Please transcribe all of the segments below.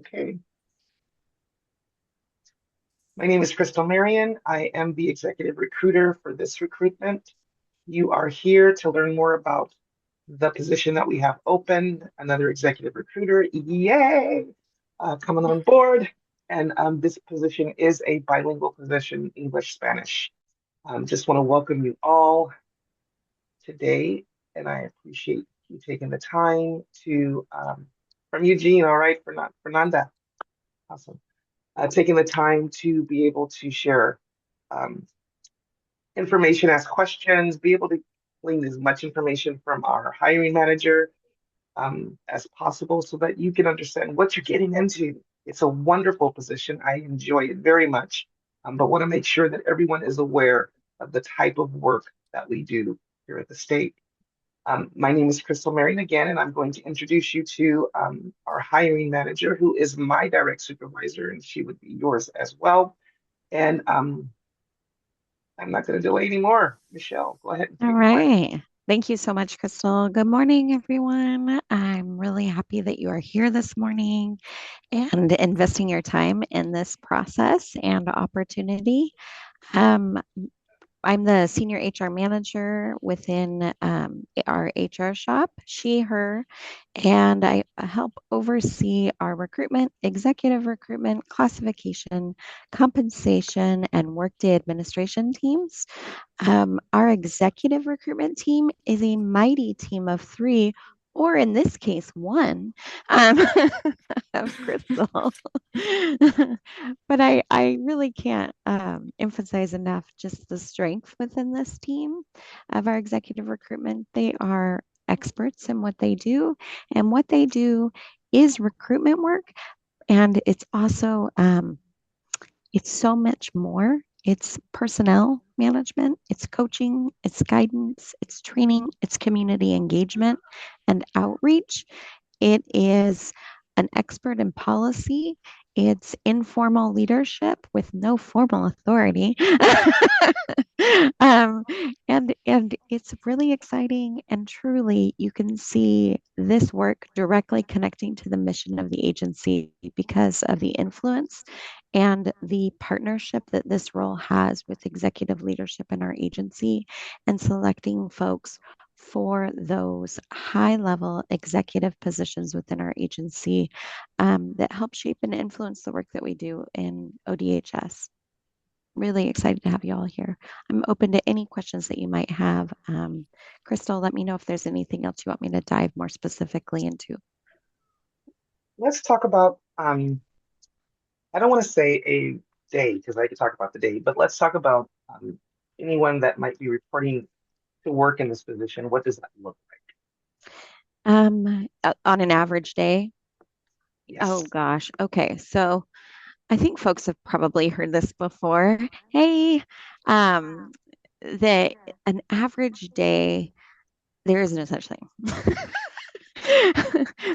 Okay. My name is Crystal Marion. I am the executive recruiter for this recruitment. You are here to learn more about the position that we have open, another executive recruiter, yay, coming on board. And this position is a bilingual position, English, Spanish. Just want to welcome you all today, and I appreciate you taking the time to, from Eugene, all right, Fernanda, awesome. Taking the time to be able to share um, information, ask questions, be able to glean as much information from our hiring manager as possible so that you can understand what you're getting into. It's a wonderful position. I enjoy it very much, but want to make sure that everyone is aware of the type of work that we do here at the state. My name is Crystal Marion again, and I'm going to introduce you to our hiring manager, who is my direct supervisor, and she would be yours as well. And I'm not going to delay anymore. Michelle, go ahead and All take it away. right. Thank you so much, Crystal. Good morning, everyone. I'm really happy that you are here this morning and investing your time in this process and opportunity. Um, I'm the senior HR manager within our HR shop, she, her, and I help oversee our recruitment, executive recruitment, classification, compensation, and workday administration teams. Our executive recruitment team is a mighty team of three, or in this case, one, um, of Crystal. But I really can't emphasize enough just the strength within this team of our executive recruitment. They are experts in what they do, and what they do is recruitment work, and it's also it's so much more. It's personnel management, it's coaching, it's guidance, it's training, it's community engagement and outreach. It is an expert in policy. It's informal leadership with no formal authority. um, and it's really exciting, and truly you can see this work directly connecting to the mission of the agency because of the influence and the partnership that this role has with executive leadership in our agency and selecting folks for those high level executive positions within our agency that help shape and influence the work that we do in ODHS. Really excited to have you all here. I'm open to any questions that you might have. Crystal, let me know if there's anything else you want me to dive more specifically into. Let's talk about, I don't want to say a day because I could talk about the day, but let's talk about anyone that might be reporting to work in this position. What does that look like? On an average day, oh Yes. gosh. Okay. So I think folks have probably heard this before. Hey, um, that an average day, there is no such thing.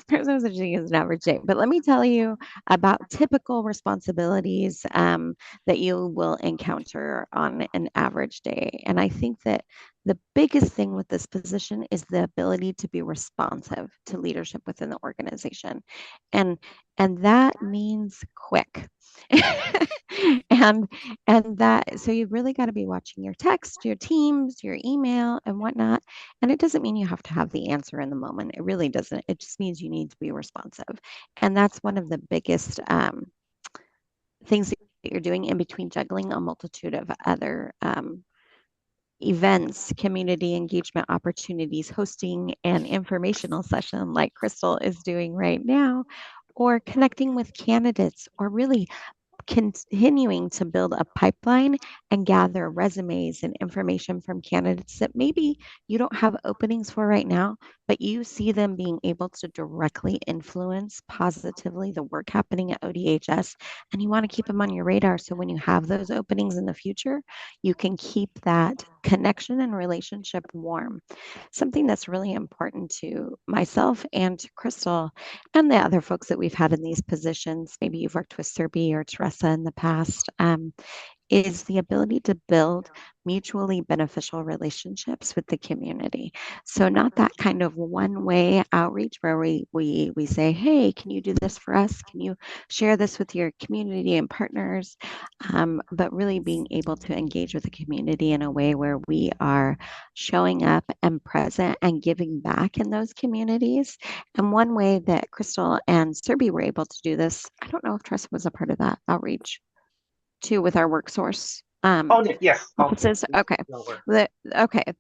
There's no such thing as an average day. But let me tell you about typical responsibilities that you will encounter on an average day. And I think that the biggest thing with this position is the ability to be responsive to leadership within the organization. And and that means quick. and and that so you've really got to be watching your text, your teams, your email and whatnot, and it doesn't mean you have to have the answer in the moment. It really doesn't. It just means you need to be responsive. And that's one of the biggest things that you're doing in between juggling a multitude of other events, community engagement opportunities, hosting an informational session like Crystal is doing right now, or connecting with candidates, or really continuing to build a pipeline and gather resumes and information from candidates that maybe you don't have openings for right now, but you see them being able to directly influence positively the work happening at ODHS. And you want to keep them on your radar. So when you have those openings in the future, you can keep that connection and relationship warm. Something that's really important to myself and to Crystal and the other folks that we've had in these positions. Maybe you've worked with Serbi or Teresa in the past, is the ability to build mutually beneficial relationships with the community. So not that kind of one-way outreach where we say, "Hey, can you do this for us? Can you share this with your community and partners?" But really being able to engage with the community in a way where we are showing up and present and giving back in those communities. And one way that Crystal and Serby were able to do this, I don't know if Tressa was a part of that outreach too with our work source Oh, yes, also. offices. Okay. No work.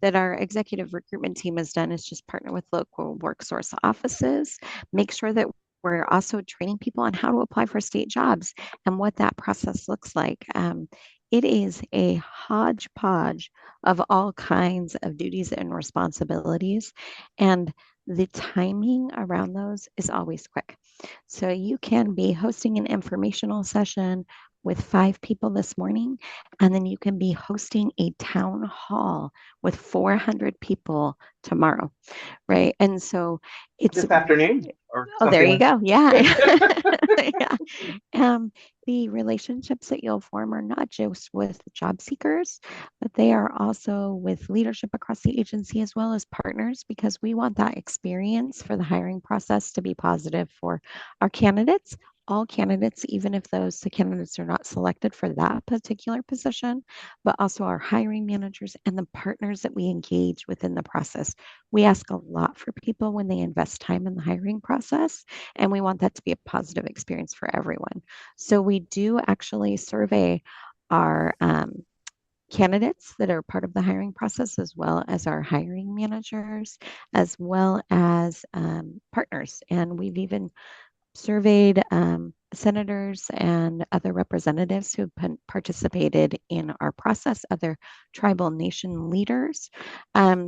That our executive recruitment team has done is just partner with local work source offices, make sure that we're also training people on how to apply for state jobs and what that process looks like. It is a hodgepodge of all kinds of duties and responsibilities, and the timing around those is always quick. So you can be hosting an informational session with 5 people this morning, and then you can be hosting a town hall with 400 people tomorrow, right? And so it's, This afternoon or oh, there something you like go. Yeah. that. Yeah. The relationships that you'll form are not just with job seekers, but they are also with leadership across the agency as well as partners, because we want that experience for the hiring process to be positive for our candidates, all candidates, even if those the candidates are not selected for that particular position, but also our hiring managers and the partners that we engage within the process. We ask a lot for people when they invest time in the hiring process, and we want that to be a positive experience for everyone. So we do actually survey our candidates that are part of the hiring process, as well as our hiring managers, as well as partners. And we've even surveyed senators and other representatives who participated in our process, other tribal nation leaders.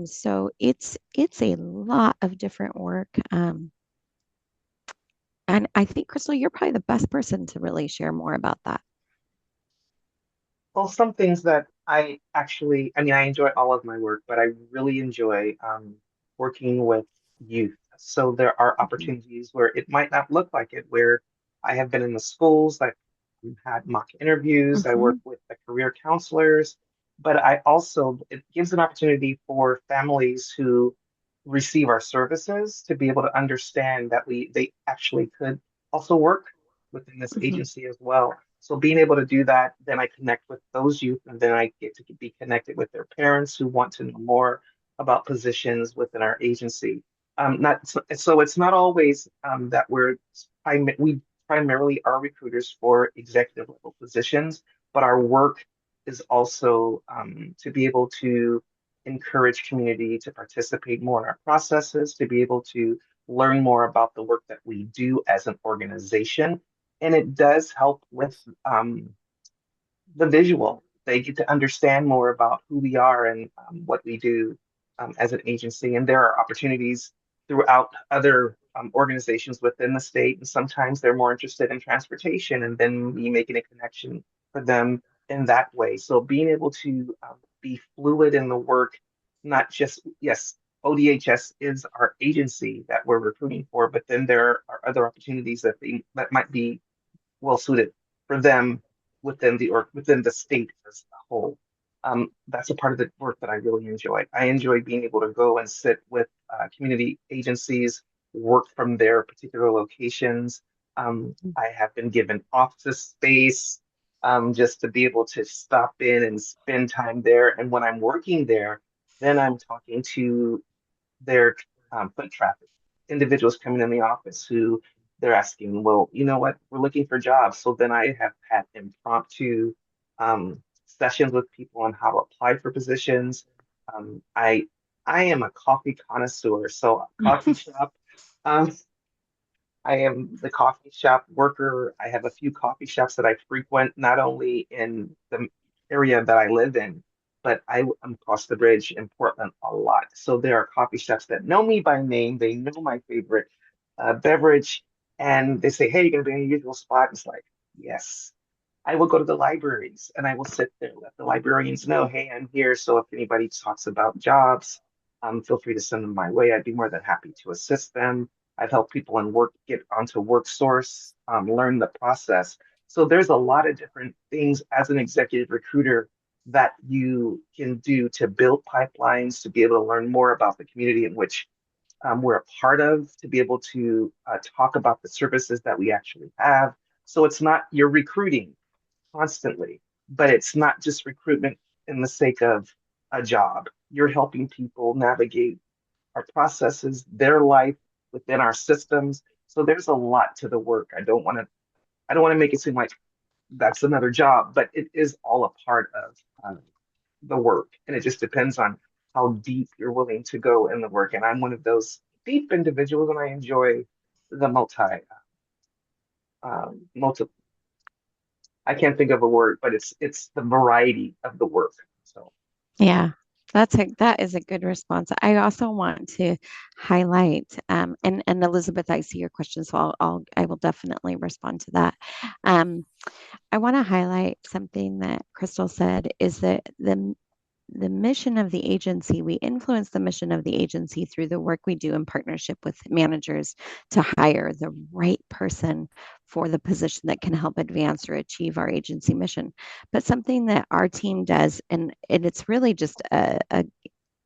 So it's a lot of different work. And I think, Crystal, you're probably the best person to really share more about that. Well, some things that I actually, I mean, I enjoy all of my work, but I really enjoy working with youth. So there are Mhm, opportunities where it might not look like it, where I have been in the schools, I've had mock interviews, I work mhm, with the career counselors, but I also, it gives an opportunity for families who receive our services to be able to understand that they actually could also work within this mhm, agency as well. So being able to do that, then I connect with those youth, and then I get to be connected with their parents who want to know more about positions within our agency. Not so it's not always that we primarily are recruiters for executive level positions, but our work is also to be able to encourage community to participate more in our processes, to be able to learn more about the work that we do as an organization. And it does help with the visual. They get to understand more about who we are and what we do as an agency. And there are opportunities throughout other organizations within the state. And sometimes they're more interested in transportation, and then we making a connection for them in that way. So being able to be fluid in the work, not just, yes, ODHS is our agency that we're recruiting for, but then there are other opportunities that might be well suited for them within the state as a whole. That's a part of the work that I really enjoy. I enjoy being able to go and sit with community agencies, work from their particular locations. I have been given office space just to be able to stop in and spend time there. And when I'm working there, then I'm talking to their foot traffic, individuals coming in the office who they're asking, well, you know what, we're looking for jobs. So then I have had impromptu sessions with people on how to apply for positions. I am a coffee connoisseur, so a coffee mhm, shop. Um, I am the coffee shop worker. I have a few coffee shops that I frequent, not only in the area that I live in, but I am across the bridge in Portland a lot. So there are coffee shops that know me by name. They know my favorite beverage, and they say, "Hey, you're gonna be in your usual spot." It's like, yes. I will go to the libraries and I will sit there, let the librarians know, hey, I'm here. So if anybody talks about jobs, feel free to send them my way. I'd be more than happy to assist them. I've helped people in work get onto WorkSource, learn the process. So there's a lot of different things as an executive recruiter that you can do to build pipelines, to be able to learn more about the community in which we're a part of, to be able to talk about the services that we actually have. So it's not you're recruiting constantly, but it's not just recruitment in the sake of a job. You're helping people navigate our processes, their life within our systems. So there's a lot to the work. I don't want to make it seem like that's another job, but it is all a part of the work. And it just depends on how deep you're willing to go in the work. And I'm one of those deep individuals, and I enjoy the multi. I can't think of a word, but it's the variety of the work. So Yeah, that is a good response. I also want to highlight, and Elizabeth, I see your question, so I will definitely respond to that. Um, I want to highlight something that Crystal said is that the mission of the agency, we influence the mission of the agency through the work we do in partnership with managers to hire the right person for the position that can help advance or achieve our agency mission. But something that our team does, and it's really just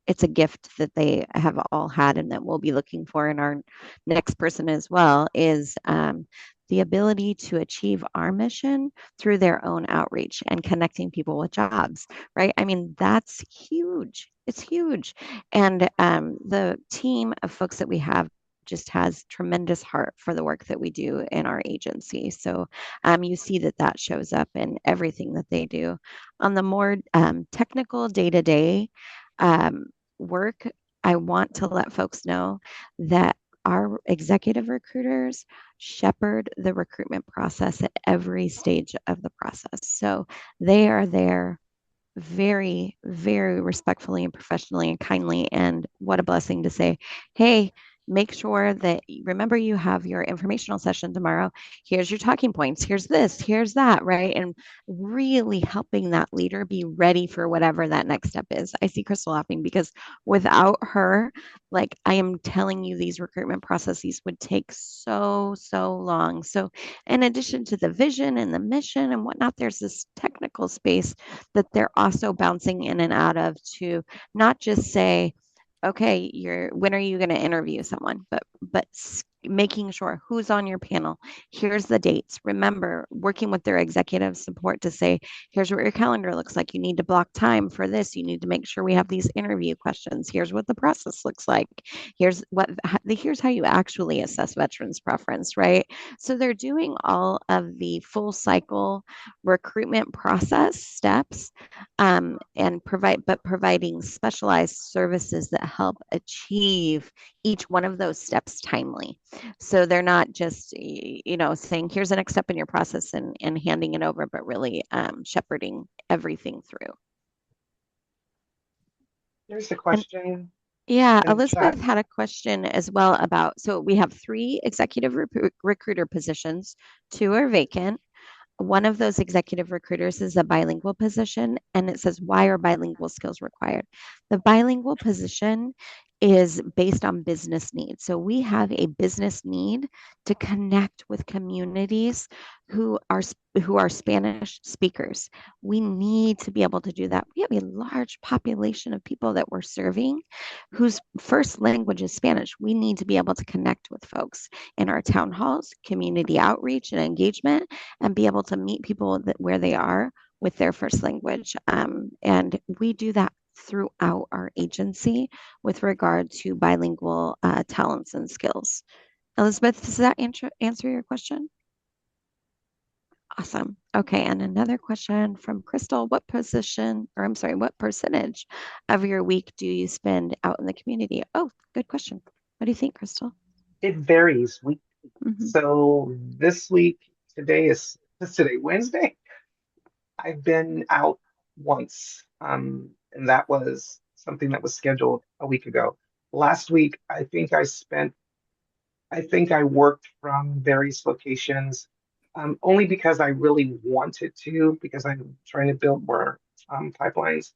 it's a gift that they have all had and that we'll be looking for in our next person as well, is the ability to achieve our mission through their own outreach and connecting people with jobs, right? I mean, that's huge. It's huge. And the team of folks that we have just has tremendous heart for the work that we do in our agency. So you see that that shows up in everything that they do. On the more technical day to day work, I want to let folks know that our executive recruiters shepherd the recruitment process at every stage of the process. So they are there very, very respectfully and professionally and kindly. And what a blessing to say, hey, make sure that remember you have your informational session tomorrow. Here's your talking points. Here's this, here's that, right? And really helping that leader be ready for whatever that next step is. I see Crystal laughing because without her, like I am telling you, these recruitment processes would take so, so long. So, in addition to the vision and the mission and whatnot, there's this technical space that they're also bouncing in and out of to not just say, okay, you're when are you going to interview someone, but making sure who's on your panel. Here's the dates. Remember, working with their executive support to say, here's what your calendar looks like. You need to block time for this. You need to make sure we have these interview questions. Here's what the process looks like. Here's how you actually assess veterans preference, right? So they're doing all of the full cycle recruitment process steps and providing specialized services that help achieve each one of those steps timely. So they're not just saying here's the next step in your process and handing it over, but really shepherding everything through. there's a And question yeah, in the chat. Elizabeth had a question as well about, so we have three executive recruiter positions, two are vacant. One of those executive recruiters is a bilingual position, and it says, why are bilingual skills required? The bilingual position is based on business needs. So we have a business need to connect with communities who are who are Spanish speakers. We need to be able to do that. We have a large population of people that we're serving whose first language is Spanish. We need to be able to connect with folks in our town halls, community outreach and engagement, and be able to meet people where they are with their first language. And we do that throughout our agency with regard to bilingual talents and skills. Elizabeth, does that answer your question? Awesome. Okay, and another question from Crystal. What position, or I'm sorry, what percentage of your week do you spend out in the community? Oh, good question. What do you think, Crystal? It varies week. Hmm. So this week, is today Wednesday? I've been out once, and that was something that was scheduled a week ago. Last week, I think I worked from various locations, only because I really wanted to, because I'm trying to build more pipelines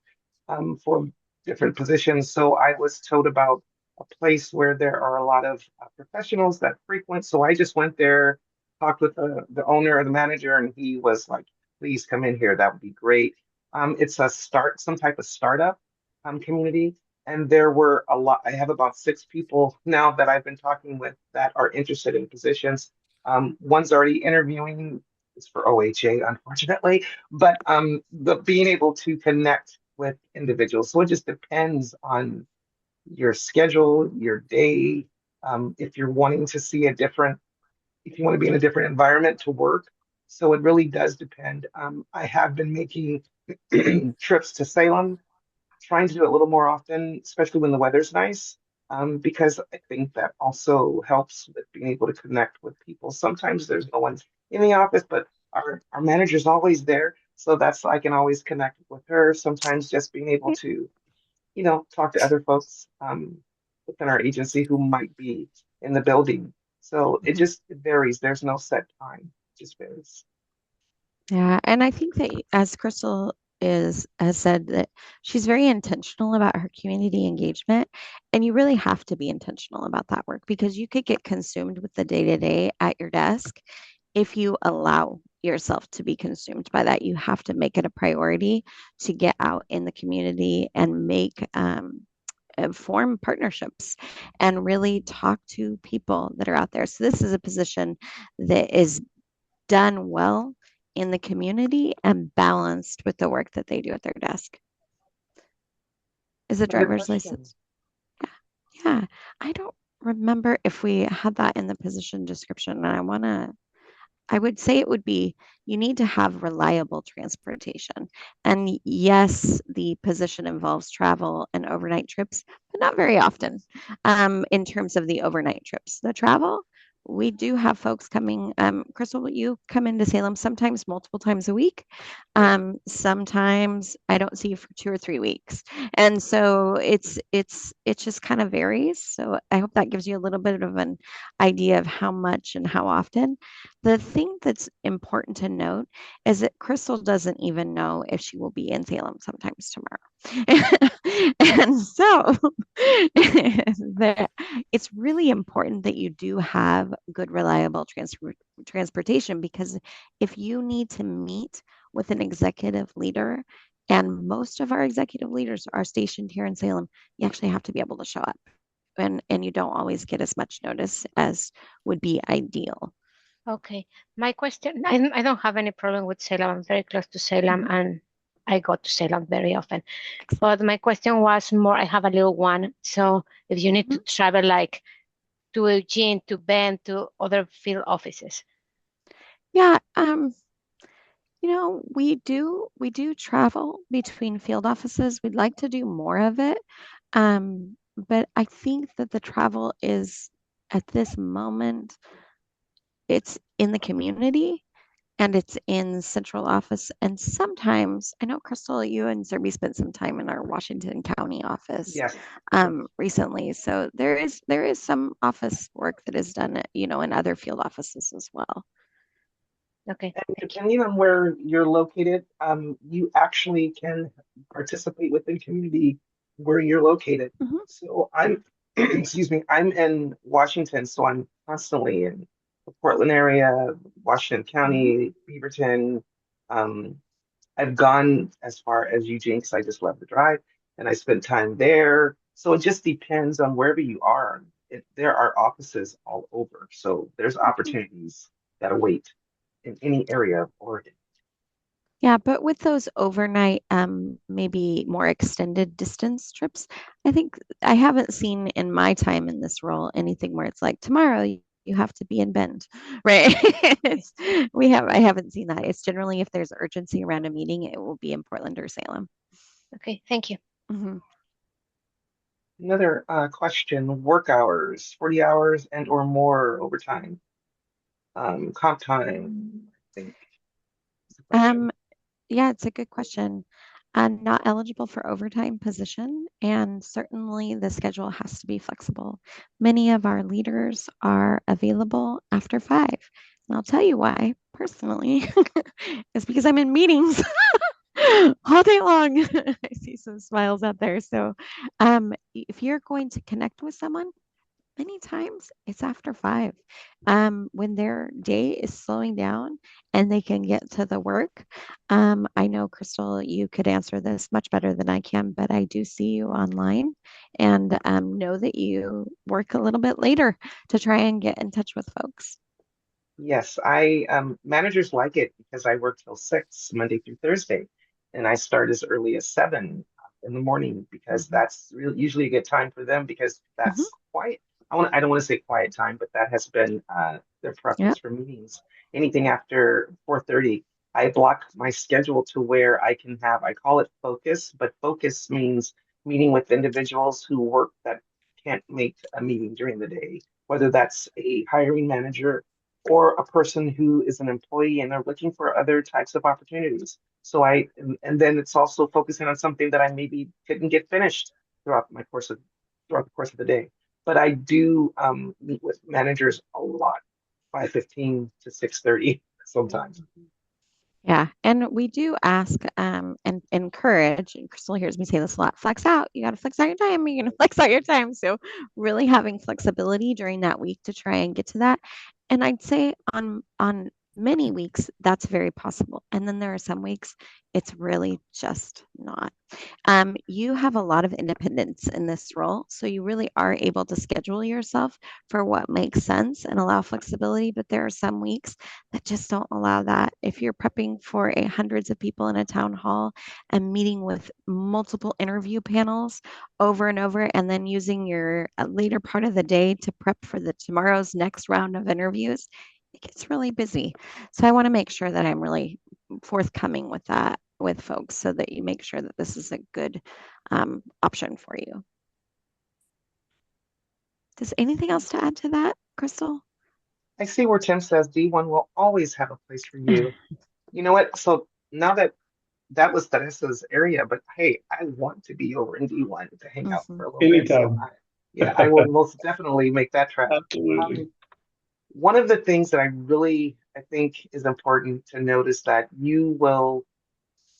for different positions. So I was told about a place where there are a lot of professionals that frequent. So I just went there talked with the owner or the manager, and he was like, "Please come in here. That would be great." It's some type of startup community, and there were a lot. I have about 6 people now that I've been talking with that are interested in positions. One's already interviewing. It's for OHA, unfortunately, but the being able to connect with individuals. So it just depends on your schedule, your day. If you're wanting to see a different, if you want to be in a different environment to work. So it really does depend. I have been making trips to Salem, trying to do it a little more often, especially when the weather's nice, because I think that also helps with being able to connect with people. Sometimes there's no one in the office, but our manager's always there. So that's I can always connect with her. Sometimes just being able to talk to other folks within our agency who might be in the building. So Mhm. it varies. There's no set time. It just varies. Yeah, and I think that as Crystal is has said that she's very intentional about her community engagement, and you really have to be intentional about that work because you could get consumed with the day-to-day at your desk if you allow yourself to be consumed by that. You have to make it a priority to get out in the community and make form partnerships and really talk to people that are out there. So this is a position that is done well in the community and balanced with the work that they do at their desk. Is a Another driver's question. license? Yeah. I don't remember if we had that in the position description. And I would say it would be you need to have reliable transportation. And yes, the position involves travel and overnight trips, but not very often in terms of the overnight trips. The travel, we do have folks coming. Crystal, you come into Salem sometimes multiple times a week. Yes. Sometimes I don't see you for 2 or 3 weeks. And so it just kind of varies. So I hope that gives you a little bit of an idea of how much and how often. The thing that's important to note is that Crystal doesn't even know if she will be in Salem sometimes tomorrow. And so it's really important that you do have good, reliable transportation because if you need to meet with an executive leader, and most of our executive leaders are stationed here in Salem, you actually have to be able to show up. And you don't always get as much notice as would be ideal. Okay. My question, I don't have any problem with Salem. I'm very close to Salem Mhm. and I go to Salem very often. But my question was more, I have a little one. So if you need Mhm. to travel like to Eugene, to Bend, to other field offices. Yeah, we do travel between field offices. We'd like to do more of it. But I think that the travel is at this moment, it's in the community and it's in central office. And sometimes I know Crystal, you and Zerby spent some time in our Washington County office Yes. Yes. recently. So there is some office work that is done, in other field offices as well. Okay, And thank you. depending on where you're located, you actually can participate within community where you're located. Mhm. So I'm, excuse me, I'm in Washington, so I'm constantly in the Portland area, Washington Mhm. County, Beaverton. Um, I've gone as far as Eugene because I just love the drive, and I spent time there. So it just depends on wherever you are. There are offices all over, so there's Mhm. opportunities that await in any area of Oregon. Yeah, but with those overnight, maybe more extended distance trips, I think I haven't seen in my time in this role anything where it's like tomorrow you have to be in Bend, right? I haven't seen that. It's generally if there's urgency around a meeting, it will be in Portland or Salem. Okay, thank you. Hmm. Another question, work hours, 40 hours and or more overtime. Comp time, I think is the Um, question. yeah, it's a good question. I'm not eligible for overtime position, and certainly the schedule has to be flexible. Many of our leaders are available after 5. And I'll tell you why, personally, it's because I'm in meetings all day long. I see some smiles out there. So, if you're going to connect with someone, Many times it's after 5, when their day is slowing down and they can get to the work. I know, Crystal, you could answer this much better than I can, but I do see you online and know that you work a little bit later to try and get in touch with folks. Yes, I managers like it because I work till 6 Monday through Thursday, and I start as early as 7 in the morning because Hmm. that's usually a good time for them because Hmm. that's quiet. I don't want to say quiet time, but that has been their preference Yep. for meetings. Anything after 4:30, I block my schedule to where I can have, I call it focus, but focus means meeting with individuals who work that can't make a meeting during the day, whether that's a hiring manager or a person who is an employee and they're looking for other types of opportunities. So and then it's also focusing on something that I maybe couldn't get finished throughout the course of the day. But I do meet with managers a lot, 5:15 to 6:30 sometimes. Yeah, and we do ask and encourage, and Crystal hears me say this a lot, flex out. You got to flex out your time. You're going to flex out your time. So, really having flexibility during that week to try and get to that. And I'd say on many weeks that's very possible. And then there are some weeks it's really just not. You have a lot of independence in this role, so you really are able to schedule yourself for what makes sense and allow flexibility. But there are some weeks that just don't allow that. If you're prepping for hundreds of people in a town hall and meeting with multiple interview panels over and over, and then using your later part of the day to prep for the tomorrow's next round of interviews, it gets really busy. So I want to make sure that I'm really forthcoming with that with folks so that you make sure that this is a good option for you. Does anything else to add to that, Crystal? I see where Tim says D1 will always have a place for you. You know what? So now that that was Teresa's area, but hey, I want to be over in D1 to hang out Hmm. for a little bit. So Anytime. yeah, I will most definitely make that trek. Absolutely. Um, One of the things that I think is important to note is that you will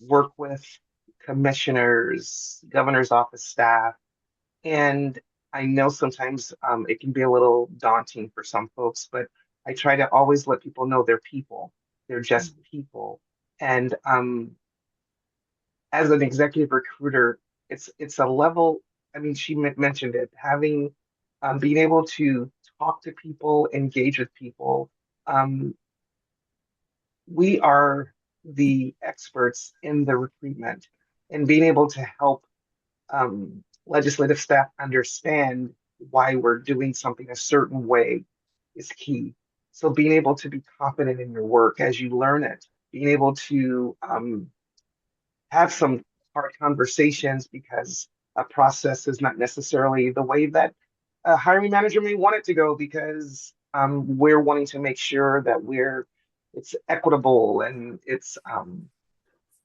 work with commissioners, governor's office staff, and I know sometimes it can be a little daunting for some folks, but I try to always let people know they're people. They're just people. And as an executive recruiter, it's a level. I mean, she mentioned it, having being able to talk to people, engage with people. Um, we are the experts in the recruitment and being able to help legislative staff understand why we're doing something a certain way is key. So being able to be confident in your work as you learn it, being able to have some hard conversations because a process is not necessarily the way that a hiring manager may want it to go because we're wanting to make sure that it's equitable and it's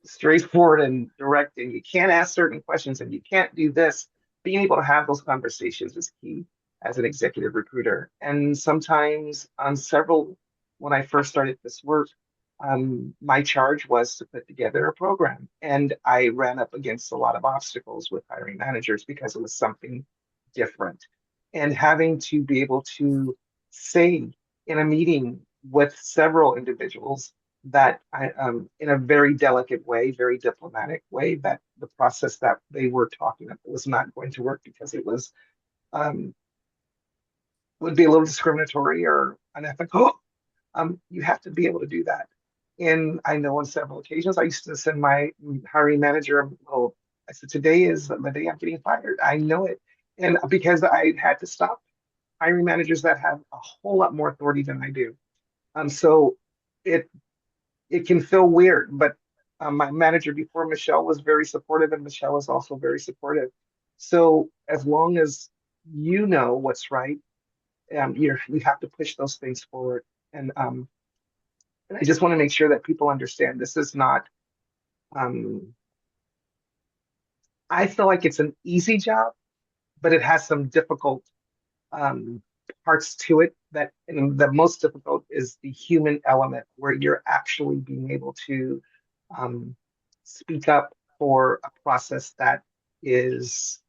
straightforward and direct, and you can't ask certain questions and you can't do this. Being able to have those conversations is key as an executive recruiter. And sometimes on several, when I first started this work, my charge was to put together a program. And I ran up against a lot of obstacles with hiring managers because it was something different. And having to be able to say in a meeting with several individuals that in a very delicate way, very diplomatic way, that the process that they were talking about was not going to work because it was um, would be a little discriminatory or unethical. You have to be able to do that. And I know on several occasions I used to send my hiring manager a little. I said, "Today is the day I'm getting fired." I know it, and because I had to stop hiring managers that have a whole lot more authority than I do. So it it can feel weird, but my manager before Michelle was very supportive, and Michelle is also very supportive. So as long as you know what's right, you have to push those things forward. And and I just want to make sure that people understand this is not. Um, I feel like it's an easy job, but it has some difficult um, parts to it. That and the most difficult is the human element, where you're actually being able to um, speak up for a process that is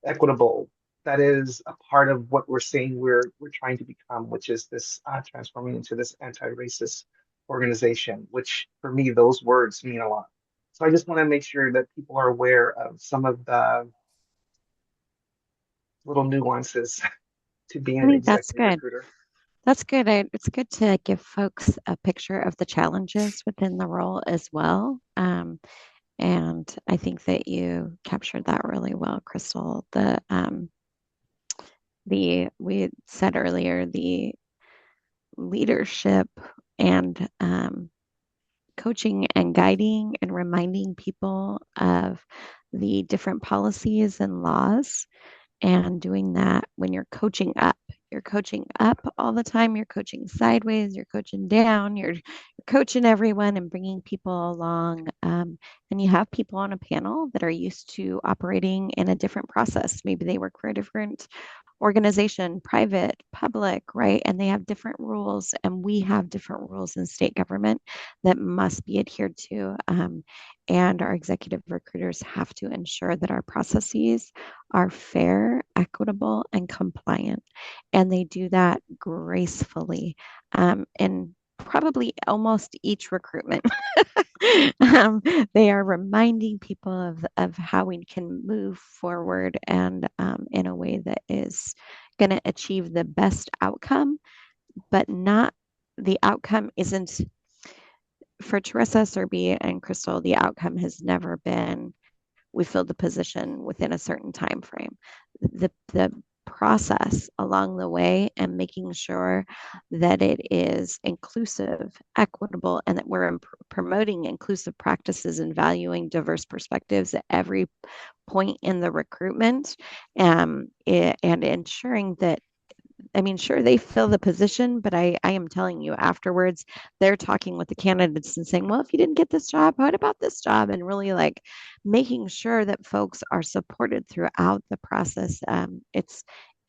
equitable, that is a part of what we're saying we're trying to become, which is this transforming into this anti-racist organization, which for me, those words mean a lot. So I just want to make sure that people are aware of some of the little nuances to being I an think that's executive good. recruiter. That's good. It's good to give folks a picture of the challenges within the role as well. And I think that you captured that really well, Crystal. We had said earlier, the leadership and coaching and guiding and reminding people of the different policies and laws, and doing that when you're coaching up. You're coaching up all the time. You're coaching sideways. You're coaching down. You're coaching everyone and bringing people along. And you have people on a panel that are used to operating in a different process. Maybe they work for a different organization, private, public, right? And they have different rules, and we have different rules in state government that must be adhered to. And our executive recruiters have to ensure that our processes are fair, equitable, and compliant. And they do that gracefully. And probably almost each recruitment. um, they are reminding people of how we can move forward, and in a way that is going to achieve the best outcome, but not the outcome isn't for Teresa, Serbi, and Crystal. The outcome has never been we filled the position within a certain time frame. The process along the way and making sure that it is inclusive, equitable, and that we're promoting inclusive practices and valuing diverse perspectives at every point in the recruitment, and ensuring that, I mean, sure, they fill the position, but I am telling you, afterwards, they're talking with the candidates and saying, well, if you didn't get this job, what about this job? And really like making sure that folks are supported throughout the process.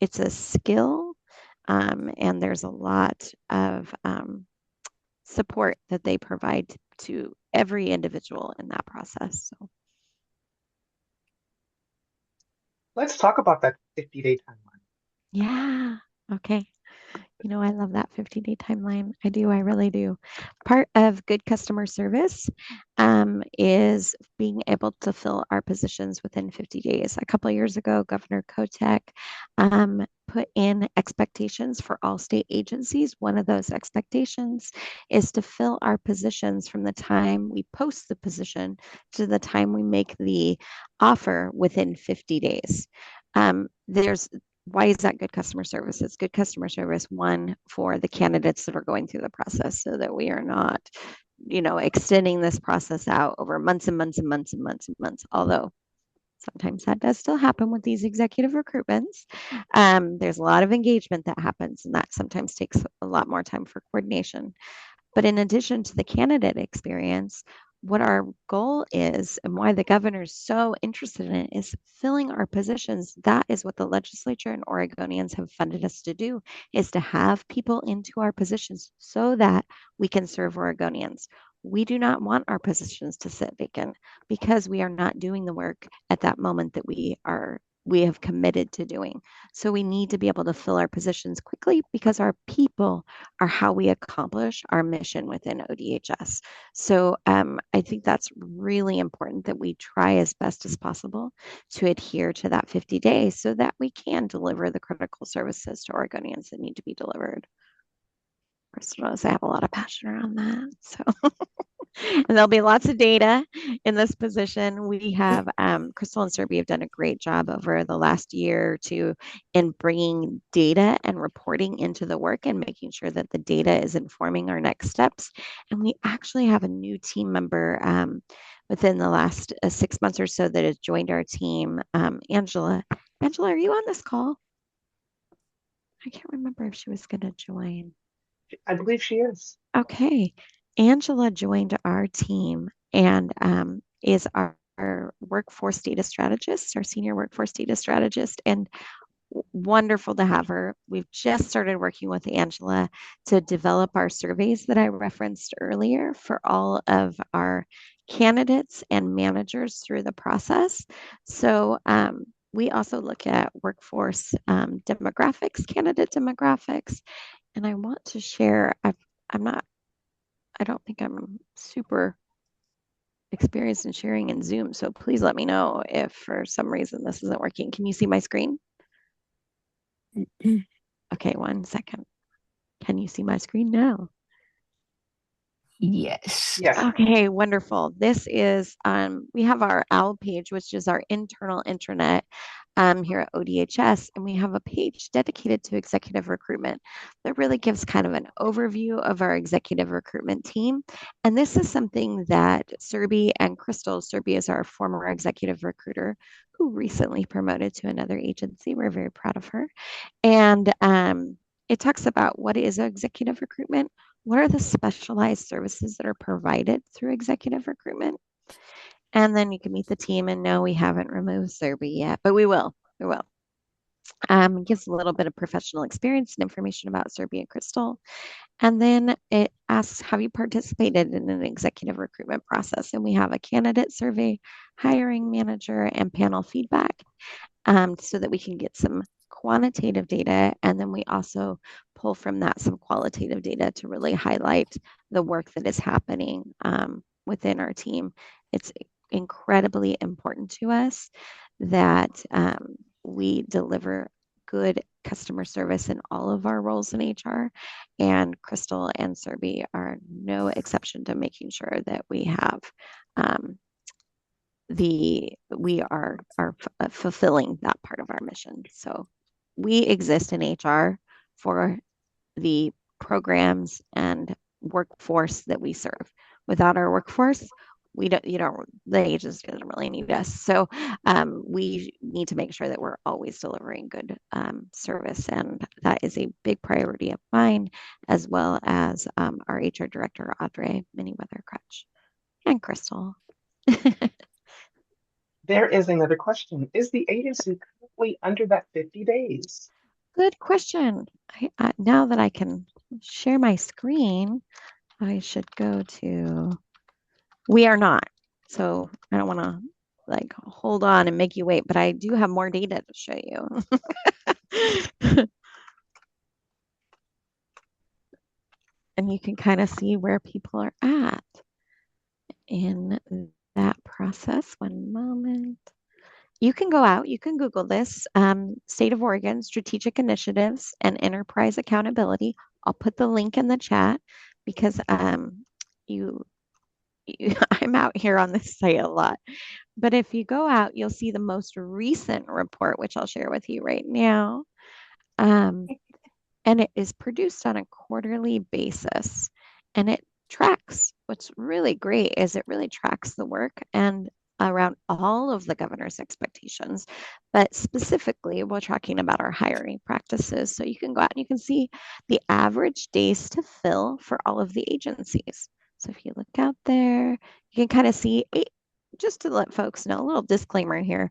It's a skill, and there's a lot of support that they provide to every individual in that process. So, Let's talk about that 50-day timeline. yeah. Okay. You know, I love that 50-day timeline. I do. I really do. Part of good customer service is being able to fill our positions within 50 days. A couple of years ago, Governor Kotek put in expectations for all state agencies. One of those expectations is to fill our positions from the time we post the position to the time we make the offer within 50 days. There's Why is that good customer service? It's good customer service, one, for the candidates that are going through the process, so that we are not, extending this process out over months and months and months and months and months. Although sometimes that does still happen with these executive recruitments. There's a lot of engagement that happens, and that sometimes takes a lot more time for coordination. But in addition to the candidate experience, what our goal is and why the governor is so interested in it is filling our positions. That is what the legislature and Oregonians have funded us to do, is to have people into our positions so that we can serve Oregonians. We do not want our positions to sit vacant because we are not doing the work at that moment that we have committed to doing. So we need to be able to fill our positions quickly because our people are how we accomplish our mission within ODHS. So I think that's really important that we try as best as possible to adhere to that 50 days so that we can deliver the critical services to Oregonians that need to be delivered. Crystal knows I have a lot of passion around that. So and there'll be lots of data in this position. We have Crystal and Serbi have done a great job over the last year or two in bringing data and reporting into the work and making sure that the data is informing our next steps. And we actually have a new team member within the last 6 months or so that has joined our team. Angela. Angela, are you on this call? I can't remember if she was going to join. I believe she is. Okay. Angela joined our team and is our workforce data strategist, our senior workforce data strategist, and wonderful to have her. We've just started working with Angela to develop our surveys that I referenced earlier for all of our candidates and managers through the process. So we also look at workforce demographics, candidate demographics, and I want to share. I don't think I'm super experienced in sharing in Zoom, so please let me know if for some reason this isn't working. Can you see my screen? Okay, 1 second. Can you see my screen now? Yes. Yes. Okay, wonderful. This is we have our OWL page, which is our internal intranet here at ODHS, and we have a page dedicated to executive recruitment that really gives kind of an overview of our executive recruitment team. And this is something that Serby and Crystal, Serby is our former executive recruiter who recently promoted to another agency. We're very proud of her. And it talks about what is executive recruitment, what are the specialized services that are provided through executive recruitment, and then you can meet the team. And no, we haven't removed Serby yet, but we will. We will. It gives a little bit of professional experience and information about Serby and Crystal. And then it asks, have you participated in an executive recruitment process? And we have a candidate survey, hiring manager, and panel feedback so that we can get some quantitative data. And then we also pull from that some qualitative data to really highlight the work that is happening within our team. It's incredibly important to us that we deliver good customer service in all of our roles in HR. And Crystal and Serby are no exception to making sure that we have we are fulfilling that part of our mission. So we exist in HR for the programs and workforce that we serve. Without our workforce, the agency doesn't really need us. So we need to make sure that we're always delivering good service. And that is a big priority of mine, as well as our HR director, Audrey Miniweather Crutch, and Crystal. There is another question. Is the agency currently under that 50 days? Good question. Now that I can share my screen, I should go to, we are not. So I don't want to like hold on and make you wait, but I do have more data to show you. And you can kind of see where people are at in that process. One moment. You can go out, you can Google this, State of Oregon Strategic Initiatives and Enterprise Accountability. I'll put the link in the chat because you I'm out here on this site a lot. But if you go out, you'll see the most recent report, which I'll share with you right now. And it is produced on a quarterly basis. And it tracks, what's really great is it really tracks the work and around all of the governor's expectations. But specifically, we're talking about our hiring practices. So you can go out and you can see the average days to fill for all of the agencies. So if you look out there, you can kind of see just to let folks know, a little disclaimer here.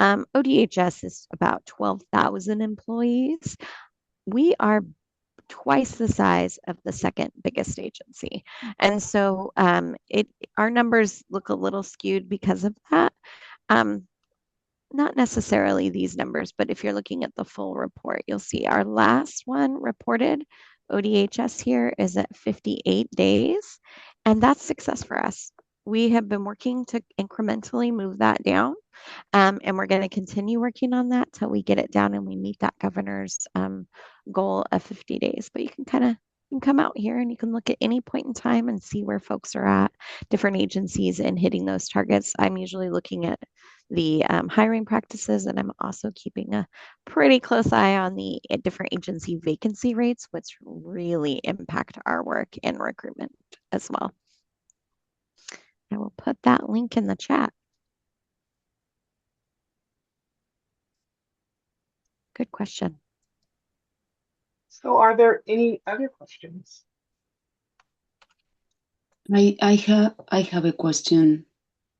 ODHS is about 12,000 employees. We are twice the size of the second biggest agency. And so our numbers look a little skewed because of that. Not necessarily these numbers, but if you're looking at the full report, you'll see our last one reported, ODHS here, is at 58 days. And that's success for us. We have been working to incrementally move that down. And we're going to continue working on that till we get it down and we meet that governor's goal of 50 days. But you can kind of come out here and you can look at any point in time and see where folks are at, different agencies and hitting those targets. I'm usually looking at the hiring practices, and I'm also keeping a pretty close eye on the different agency vacancy rates, which really impact our work in recruitment as well. I will put that link in the chat. Good question. So are there any other questions? I have a question.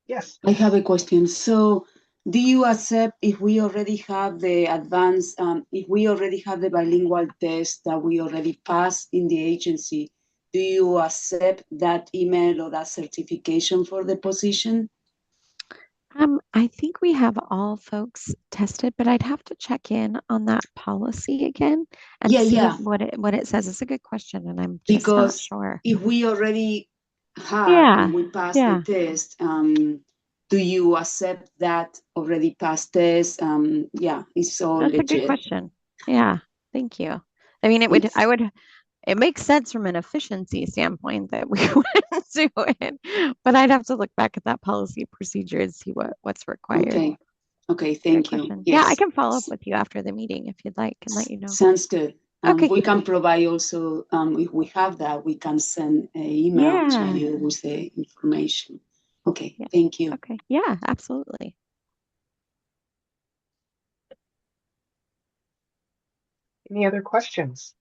Yes. I have a question. So do you accept if we already have the advanced, if we already have the bilingual test that we already passed in the agency, do you accept that email or that certification for the position? I think we have all folks tested, but I'd have to check in on that policy again and Yeah, see yeah, what it says. It's a good question, and I'm just not because sure. if we already had Yeah, and we passed the yeah, test, do you accept that already passed test? Yeah, it's all that's a good legit. question. Yeah, thank you. I mean, It's it makes sense from an efficiency standpoint that we wouldn't do it, but I'd have to look back at that policy procedure and see what's required. okay. Okay, Good thank you. question. Yeah, I Yes, can follow up with you after the meeting if you'd like and let you know. sounds good. Okay. We can provide also, if we have that, we can send an email to Yeah. you with the information. Okay, Yeah. thank you. Okay. Yeah, absolutely. Any other questions?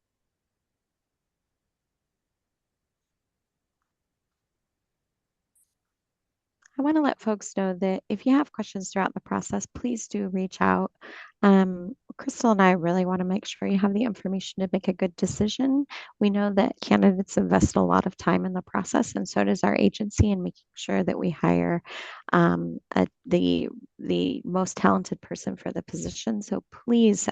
I want to let folks know that if you have questions throughout the process, please do reach out. Crystal and I really want to make sure you have the information to make a good decision. We know that candidates invest a lot of time in the process, and so does our agency in making sure that we hire the most talented person for the position. So please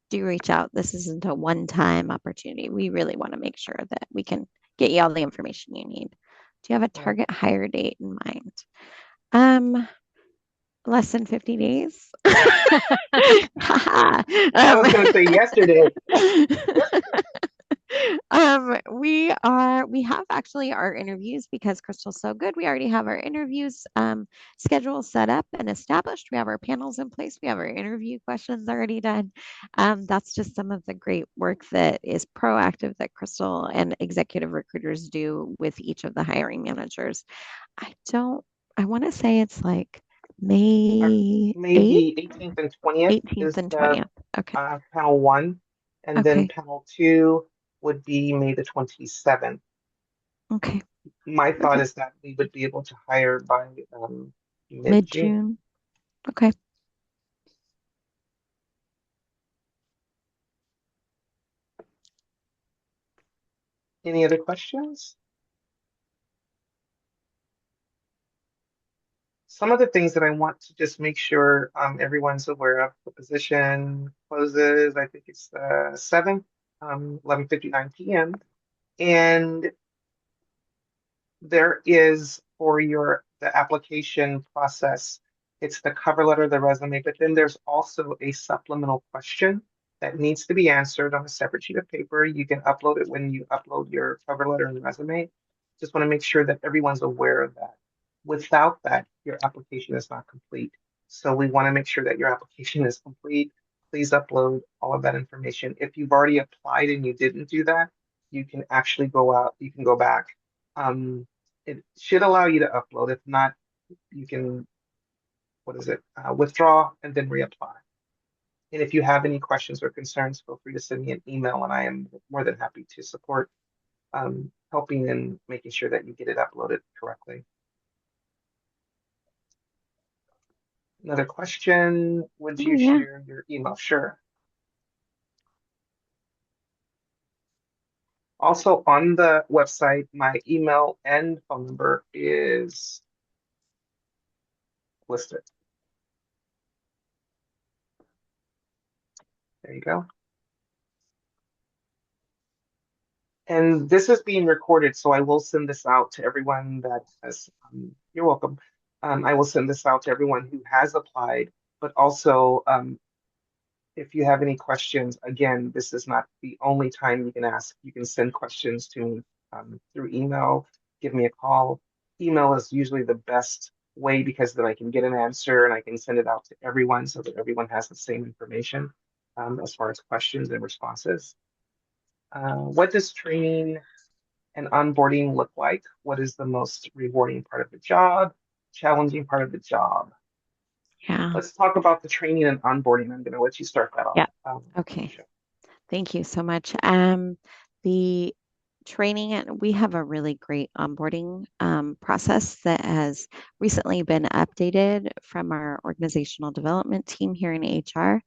do reach out. This isn't a one-time opportunity. We really want to make sure that we can get you all the information you need. Do you have a Yeah. target hire date in mind? Um, Less than 50 days. I was going to say yesterday. We have actually our interviews because Crystal's so good. We already have our interviews schedule set up and established. We have our panels in place. We have our interview questions already done. That's just some of the great work that is proactive that Crystal and executive recruiters do with each of the hiring managers. I don't, I want to say it's like I May made 8th, the 18th and 20th 18th is and the 20th. Okay. panel one, and then Okay. panel two would be May the 27th. Okay. My thought Perfect. is that we would be able to hire by mid-June. Mid-June. Okay. Any other questions? Some of the things that I want to just make sure everyone's aware of. The position closes, I think it's the 7th, 11:59 p.m. And there is for the application process, it's the cover letter, the resume, but then there's also a supplemental question that needs to be answered on a separate sheet of paper. You can upload it when you upload your cover letter and resume. Just want to make sure that everyone's aware of that. Without that, your application is not complete. So we want to make sure that your application is complete. Please upload all of that information. If you've already applied and you didn't do that, you can actually go out, you can go back. It should allow you to upload. If not, you can, what is it, withdraw and then reapply. And if you have any questions or concerns, feel free to send me an email and I am more than happy to support helping in making sure that you get it uploaded correctly. Another question, would Oh, you yeah. share your email? Sure. Also on the website, my email and phone number is listed. There you go. And this is being recorded, so I will send this out to everyone that has, you're welcome. I will send this out to everyone who has applied, but also if you have any questions, again, this is not the only time you can ask. You can send questions to me through email, give me a call. Email is usually the best way because then I can get an answer and I can send it out to everyone so that everyone has the same information as far as questions and responses. What does training and onboarding look like? What is the most rewarding part of the job? Challenging part of the job? Yeah. Let's talk about the training and onboarding. I'm going to let you start that off. Yeah. Okay. Alicia. Thank you so much. The training, and we have a really great onboarding process that has recently been updated from our organizational development team here in HR.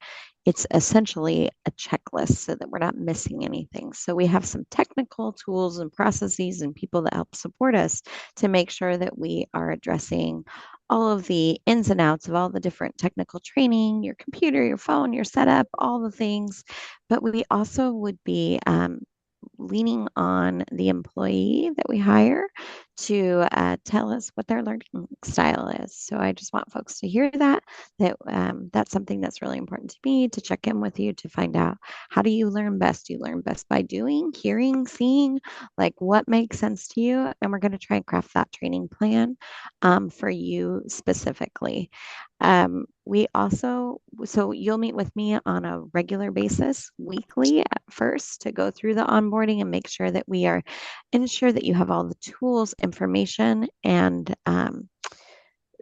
It's essentially a checklist so that we're not missing anything. So we have some technical tools and processes and people that help support us to make sure that we are addressing all of the ins and outs of all the different technical training, your computer, your phone, your setup, all the things. But we also would be leaning on the employee that we hire to tell us what their learning style is. So I just want folks to hear that that's something that's really important to me, to check in with you to find out, how do you learn best? You learn best by doing, hearing, seeing, like what makes sense to you. And we're going to try and craft that training plan for you specifically. We also, so you'll meet with me on a regular basis, weekly at first, to go through the onboarding and make sure that we are ensure that you have all the tools, information, and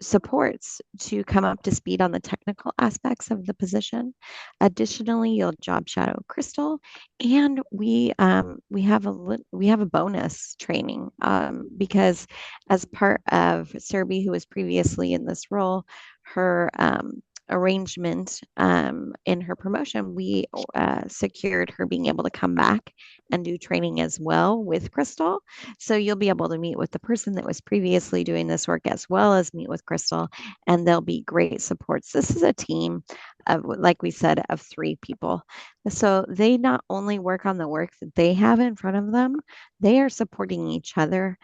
supports to come up to speed on the technical aspects of the position. Additionally, you'll job shadow Crystal, and we have a bonus training because as part of Serby, who was previously in this role, her arrangement in her promotion, we secured her being able to come back and do training as well with Crystal. So you'll be able to meet with the person that was previously doing this work as well as meet with Crystal, and they'll be great supports. This is a team of, like we said, of 3 people. So they not only work on the work that they have in front of them, they are supporting each other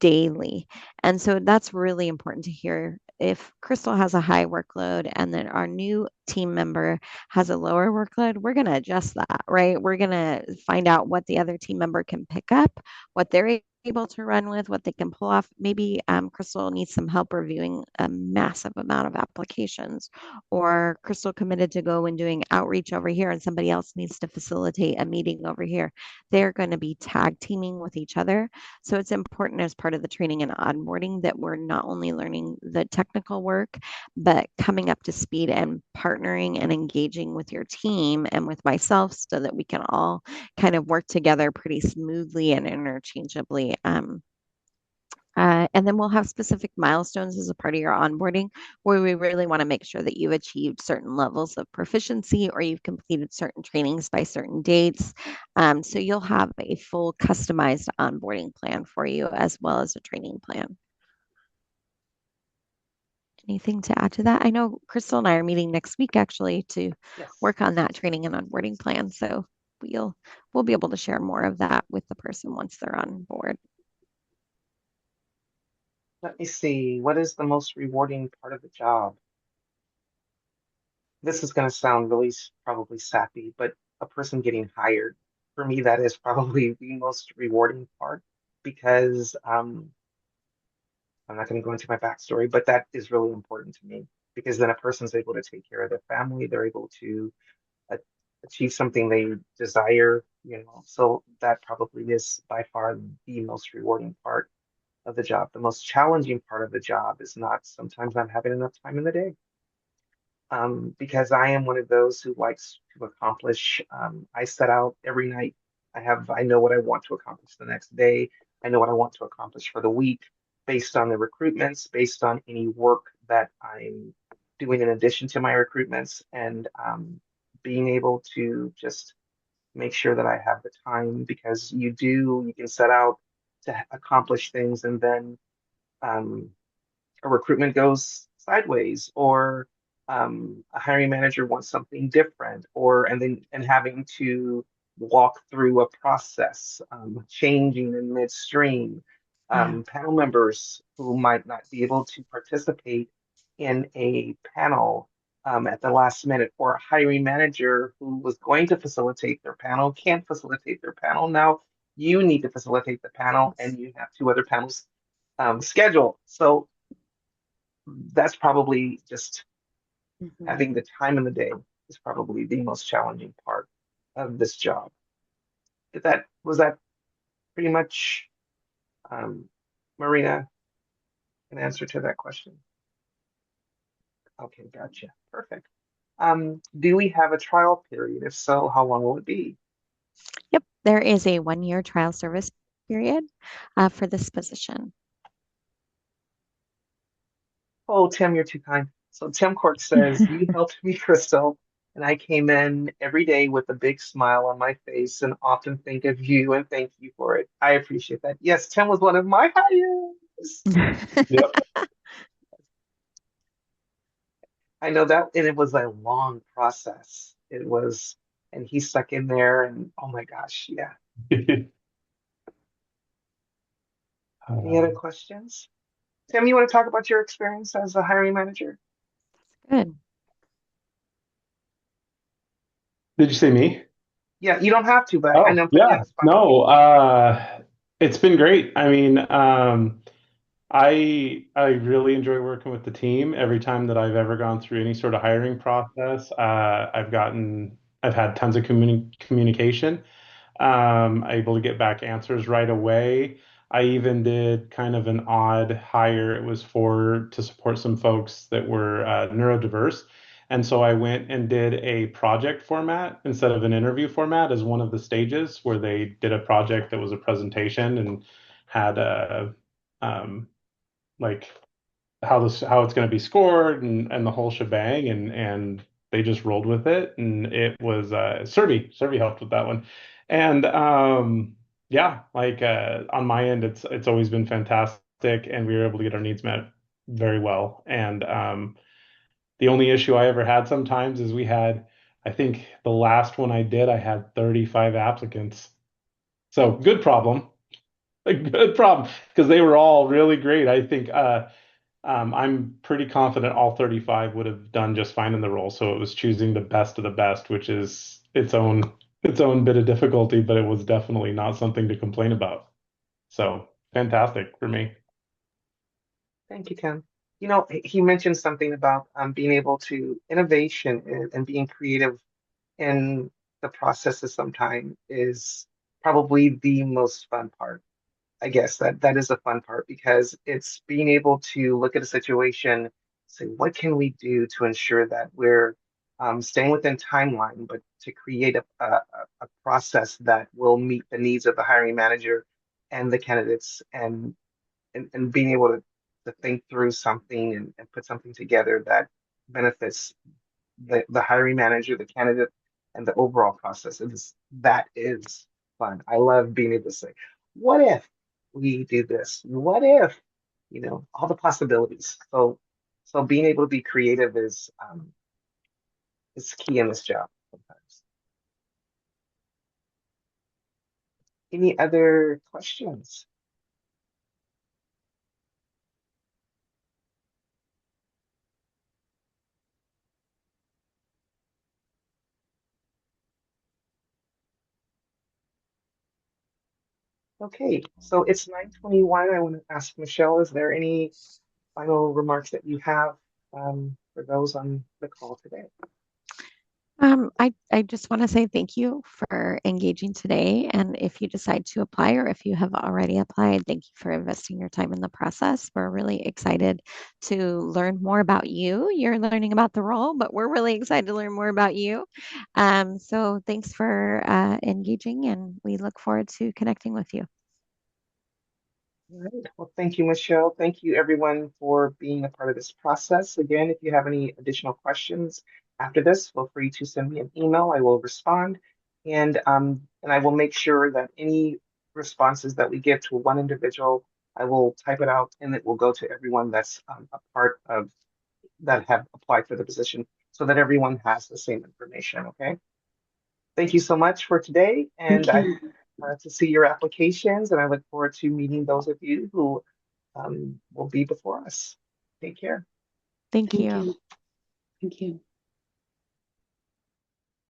daily. And so that's really important to hear. If Crystal has a high workload and then our new team member has a lower workload, we're going to adjust that, right? We're going to find out what the other team member can pick up, what they're able to run with, what they can pull off. Maybe Crystal needs some help reviewing a massive amount of applications, or Crystal committed to go and doing outreach over here and somebody else needs to facilitate a meeting over here. They're going to be tag teaming with each other. So it's important as part of the training and onboarding that we're not only learning the technical work, but coming up to speed and partnering and engaging with your team and with myself so that we can all kind of work together pretty smoothly and interchangeably. And then we'll have specific milestones as a part of your onboarding where we really want to make sure that you've achieved certain levels of proficiency or you've completed certain trainings by certain dates. So you'll have a full customized onboarding plan for you as well as a training plan. Anything to add to that? I know Crystal and I are meeting next week actually to work on that training and onboarding plan. So we'll be able to share more of that with the person once they're on board. Let me see. What is the most rewarding part of the job? This is going to sound really probably sappy, but a person getting hired, for me, that is probably the most rewarding part because I'm not going to go into my backstory, but that is really important to me because then a person's able to take care of their family, they're able to a- achieve something they desire, So that probably is by far the most rewarding part of the job. The most challenging part of the job is not sometimes not having enough time in the day. Because I am one of those who likes to accomplish. I set out every night. I know what I want to accomplish the next day. I know what I want to accomplish for the week based on the recruitments, based on any work that I'm doing in addition to my recruitments, and being able to just make sure that I have the time because you can set out to accomplish things and then um, a recruitment goes sideways or a hiring manager wants something different or and having to walk through a process changing in midstream panel members who might not be able to participate in a panel at the last minute or a hiring manager who was going to facilitate their panel can't facilitate their panel now you need to facilitate the panel and you have 2 other panels scheduled so that's probably just having the time in the day is probably the most challenging part of this job. Was that pretty much Marina an answer to that question? Okay, gotcha. Perfect. Do we have a trial period? If so, how long will it be? Yep, there is a 1-year trial service period for this position. Oh, Tim, you're too kind. So Tim Cork says, you helped me, Crystal, and I came in every day with a big smile on my face and often think of you and thank you for it. I appreciate that. Yes, Tim was one of my hires. Yep. I know that, and it was a long process. It was, and he stuck in there, and oh my gosh, yeah. Any other questions? Tim, you want to talk about your experience as a hiring manager? Good. Did you say me? Yeah, you don't have to, but I Oh, know I'm putting you on yeah. the spot. No, it's been great. I mean, I really enjoy working with the team. Every time that I've ever gone through any sort of hiring process, I've had tons of communication. Able to get back answers right away. I even did kind of an odd hire. It was for to support some folks that were neurodiverse. And so I went and did a project format instead of an interview format as one of the stages where they did a project that was a presentation and had a like how it's going to be scored and the whole shebang and they just rolled with it and it was Serby helped with that one and yeah like on my end it's always been fantastic and we were able to get our needs met very well and the only issue I ever had sometimes is we had I think the last one I did I had 35 applicants, so good problem. A good problem because they were all really great. I think I'm pretty confident all 35 would have done just fine in the role. So it was choosing the best of the best, which is its own bit of difficulty, but it was definitely not something to complain about. So fantastic for me. Thank you, Tim. You know, he mentioned something about being able to innovation and being creative in the processes sometimes is probably the most fun part. I guess that is a fun part because it's being able to look at a situation, say, what can we do to ensure that we're staying within timeline, but to create a process that will meet the needs of the hiring manager and the candidates and being able to think through something and put something together that benefits the hiring manager, the candidate, and the overall process. That is fun. I love being able to say, what if we do this? What if, all the possibilities. So being able to be creative is key in this job sometimes. Any other questions? Okay, so it's 9:21. I want to ask Michelle, is there any final remarks that you have for those on the call today? I just want to say thank you for engaging today. And if you decide to apply or if you have already applied, thank you for investing your time in the process. We're really excited to learn more about you. You're learning about the role, but we're really excited to learn more about you. So thanks for engaging, and we look forward to connecting with you. All right. Well, thank you, Michelle. Thank you, everyone, for being a part of this process. Again, if you have any additional questions after this, feel free to send me an email. I will respond, and I will make sure that any responses that we give to one individual, I will type it out, and it will go to everyone that's a part of that have applied for the position, so that everyone has the same information. Okay. Thank you so much for today, and Thank I you. to see your applications, and I look forward to meeting those of you who will be before us. Take care. Thank Thank you. you. Thank you.